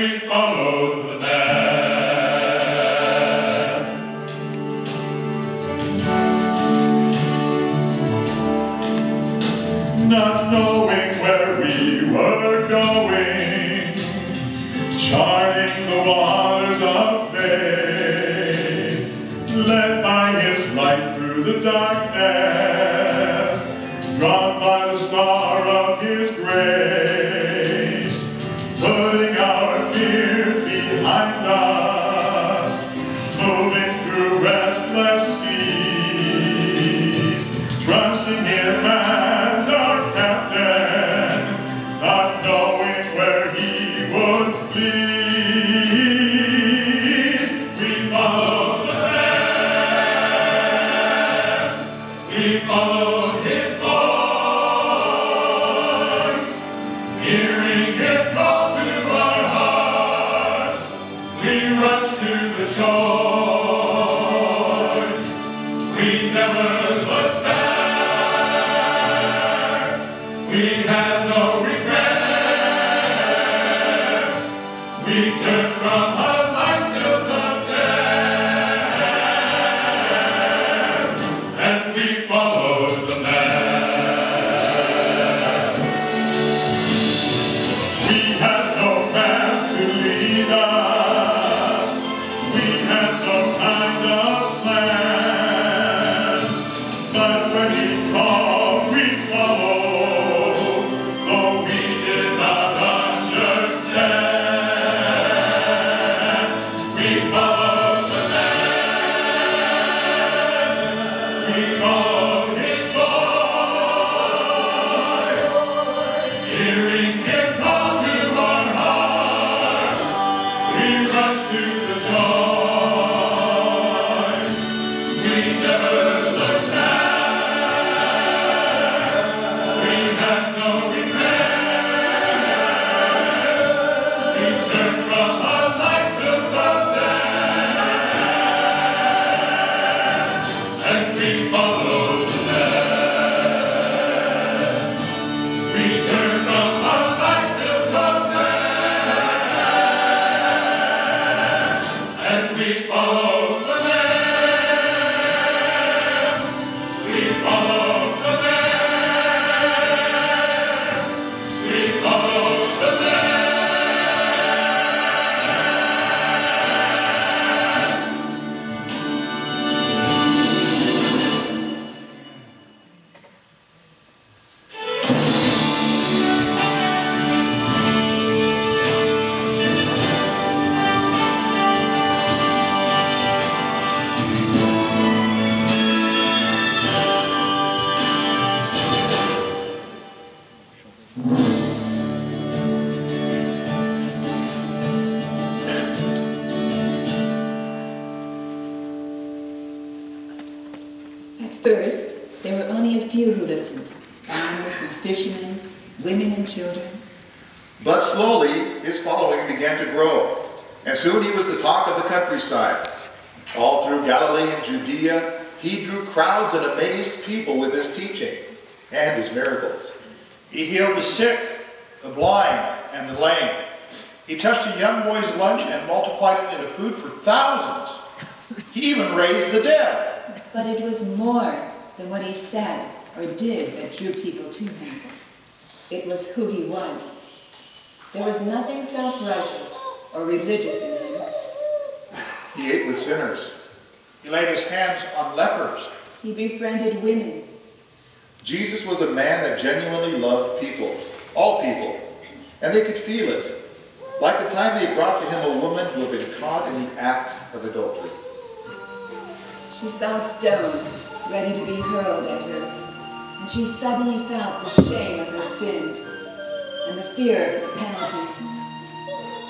we followed the man. Not knowing where we were going, charting the waters of faith, led by his light through the darkness, drawn by the star of his grace, putting our fears behind us, moving through restless seas, trusting him as our captain, not knowing where he would lead. We followed the man, we followed his voice, hearing him call to our hearts, we rushed to the shores. We never looked back, we had no regrets, we turned from a life built on sand, and we followed the man. We had no path to lead us, we had no kind of plans, but when he called, we followed, though we did not understand. We followed the man, we followed his voice, hearing him call to our hearts, we rushed to the shores. We never looked back, we had no regrets, we turned from a life built on sand, and we followed the man. We turned from a life built on sand, and we followed the man. We followed the man. We followed the man. At first, there were only a few who listened, farmers and fishermen, women and children. But slowly, his following began to grow, and soon he was the talk of the countryside. All through Galilee and Judea, he drew crowds and amazed people with his teaching and his miracles. He healed the sick, the blind, and the lame. He touched a young boy's lunch and multiplied it into food for thousands. He even raised the dead. But it was more than what he said or did that drew people to him. It was who he was. There was nothing self-righteous or religious in him. He ate with sinners. He laid his hands on lepers. He befriended women. Jesus was a man that genuinely loved people, all people, and they could feel it. Like the time they brought to him a woman who had been caught in the act of adultery. She saw stones ready to be hurled at her, and she suddenly felt the shame of her sin and the fear of its penalty.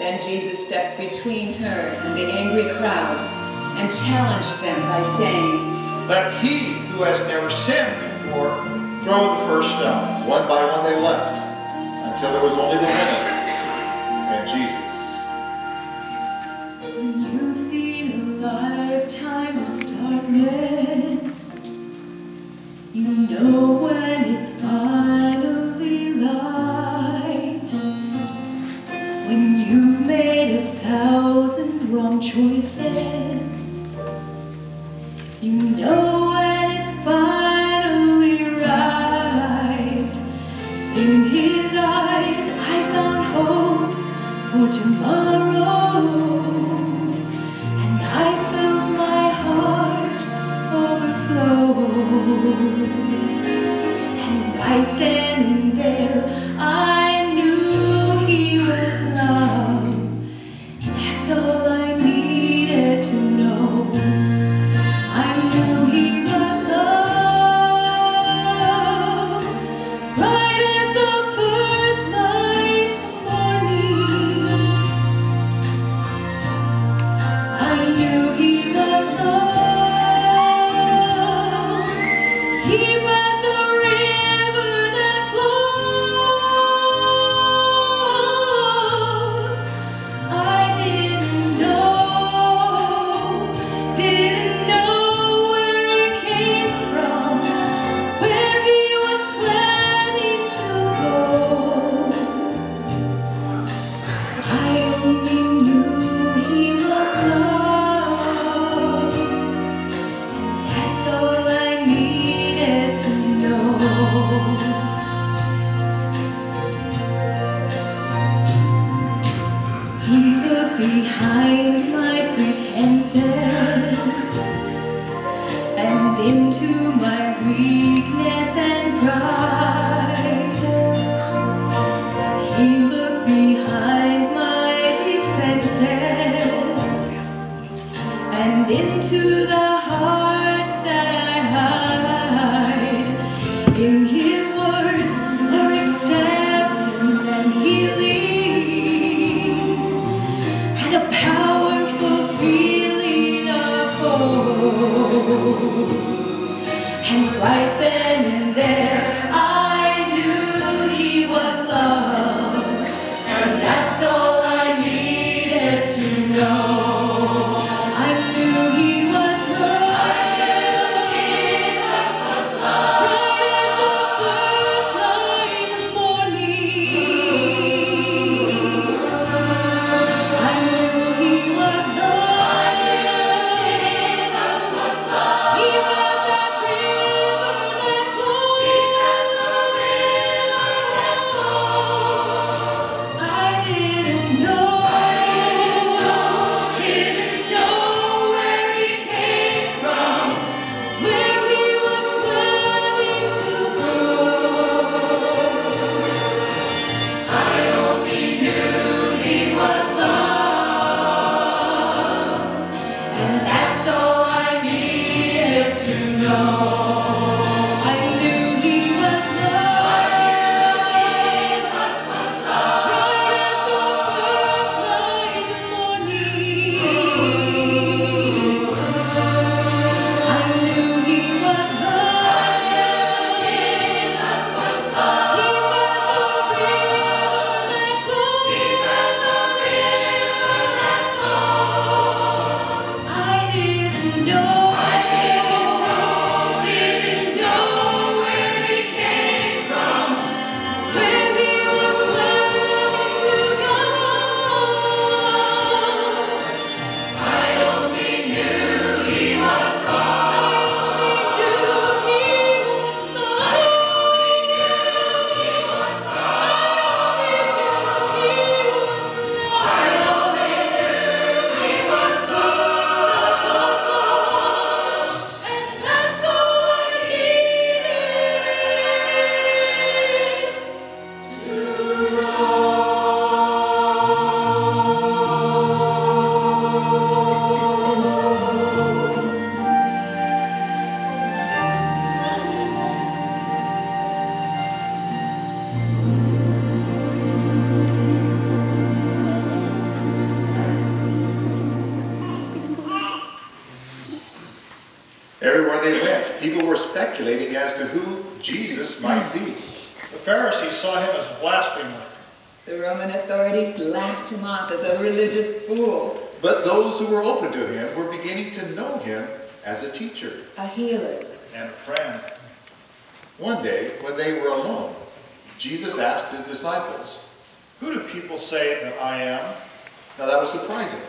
Then Jesus stepped between her and the angry crowd and challenged them by saying, Let he who has never sinned before throw the first stone. One by one they left, until there was only the women and Jesus. When you see a lifetime of darkness, you know when it's finally light. When you've made tomorrow, and I felt my heart overflow. And right then and there, I knew He was love, and that's all I needed to know. I knew He was love, bright as the first light morning. I knew He was love, deep as the river that flows. I didn't know where He came from, where He was planning to go. I only knew He was love. That's all I needed to know. He looked behind my pretenses and into my weakness and pride. He looked behind my defenses and into the heart that I hide. In His words are acceptance and healing, and a powerful feeling of hope. And right then and there, I knew He was love, and that's all I needed to know. I knew He was love. Jesus was love, bright as the first light of morning. I knew He was love. Jesus was love, deep as that river that flows. I didn't know where He came from, where He was planning to go. I only knew He was love, and that's all I needed to know. I knew He was love. Jesus was love, bright as the first light of morning. I knew He was love. Jesus was love, deep as the river that flows. I didn't know where He came from, where He was planning to go. I only knew He was love. I only knew He was love. I only knew He was love. I only knew He was love. And that's all I needed to Everywhere they went, people were speculating as to who Jesus might be. The Pharisees saw Him as a blasphemer. The Roman authorities laughed Him off as a religious fool, But those who were open to Him were beginning to know Him as a teacher. a healer. And a friend. One day, when they were alone, Jesus asked His disciples. Who do people say that I am? Now that was surprising,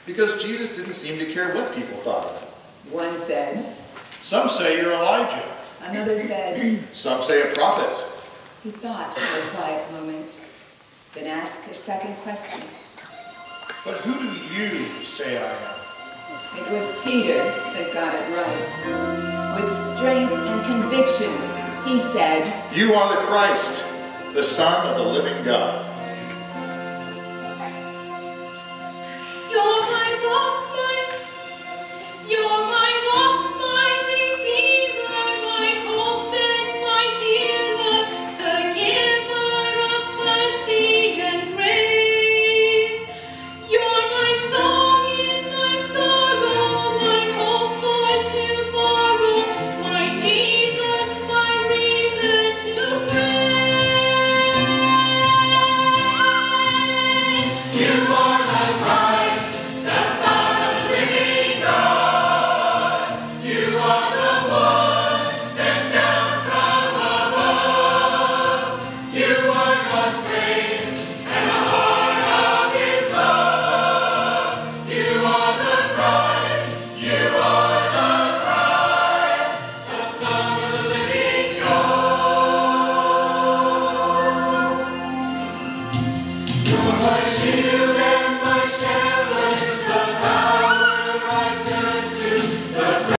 because Jesus didn't seem to care what people thought of Him. One said, Some say you're Elijah. another said, Some say a prophet. He thought for a quiet moment, then asked a second question. But who do you say I am? It was Peter that got it right. With strength and conviction, he said, You are the Christ, the Son of the living God.